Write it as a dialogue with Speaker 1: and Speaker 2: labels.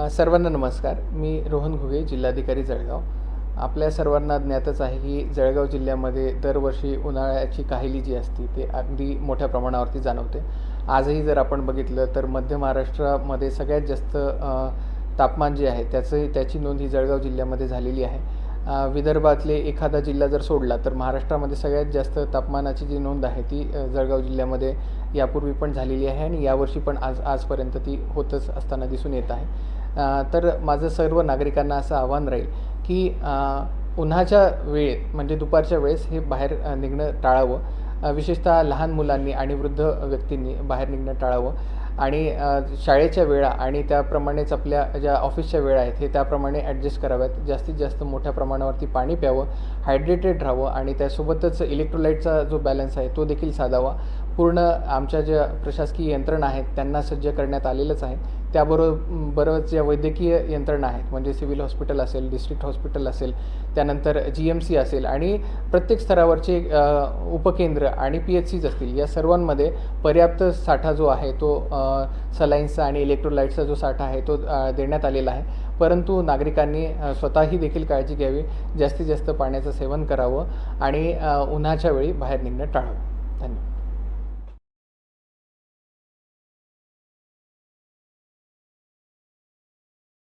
Speaker 1: सर्वांना नमस्कार. मी रोहन घुगे, जिल्हाधिकारी जळगाव. आपल्या सर्वांना ज्ञातच आहे की जळगाव जिल्ह्यामध्ये दरवर्षी उन्हाळ्याची काहिली जी असते ते अगदी मोठ्या प्रमाणावरती जाणवते. आजही जर आपण बघितलं तर मध्य महाराष्ट्रामध्ये सगळ्यात जास्त तापमान जे आहे त्याची नोंद ही जळगाव जिल्ह्यामध्ये झालेली आहे. विदर्भातले एखादा जिल्हा जर सोडला तर महाराष्ट्रामध्ये सगळ्यात जास्त तापमानाची जी नोंद आहे ती जळगाव जिल्ह्यामध्ये यापूर्वी पण झालेली आहे आणि यावर्षी पण आजपर्यंत ती होतच असताना दिसून येत आहे. तर माझं सर्व नागरिकांना असं आव्हान राहील की उन्हाच्या वेळेत म्हणजे दुपारच्या वेळेस हे बाहेर निघणं टाळावं. विशेषतः लहान मुलांनी आणि वृद्ध व्यक्तींनी बाहेर निघणं टाळावं आणि शाळेच्या वेळा आणि त्याप्रमाणेच आपल्या ज्या ऑफिसच्या वेळा आहेत हे त्याप्रमाणे ॲडजस्ट कराव्यात. जास्तीत जास्त मोठ्या प्रमाणावरती पाणी प्यावं, हायड्रेटेड राहावं आणि त्यासोबतच इलेक्ट्रोलाइटचा जो बॅलन्स आहे तो देखील साधावा. पूर्ण आमच्या ज्या प्रशासकीय यंत्रणा आहेत त्यांना सज्ज करण्यात आलेलंच आहे. त्याबरोबरच ज्या वैद्यकीय यंत्रणा आहेत म्हणजे सिव्हिल हॉस्पिटल असेल, डिस्ट्रिक्ट हॉस्पिटल असेल, त्यानंतर GMC असेल आणि प्रत्येक स्तरावरचे उपकेंद्र आणि PHCs असतील, या सर्वांमध्ये पर्याप्त साठा जो आहे तो सलाईन्सचा आणि इलेक्ट्रोलाइट्सचा जो साठा आहे तो देण्यात आलेला आहे. परंतु नागरिकांनी स्वतःही देखील काळजी घ्यावी, जास्तीत जास्त पाण्याचं सेवन करावं आणि उन्हाच्या वेळी बाहेर निघणं टाळावं. धन्यवाद.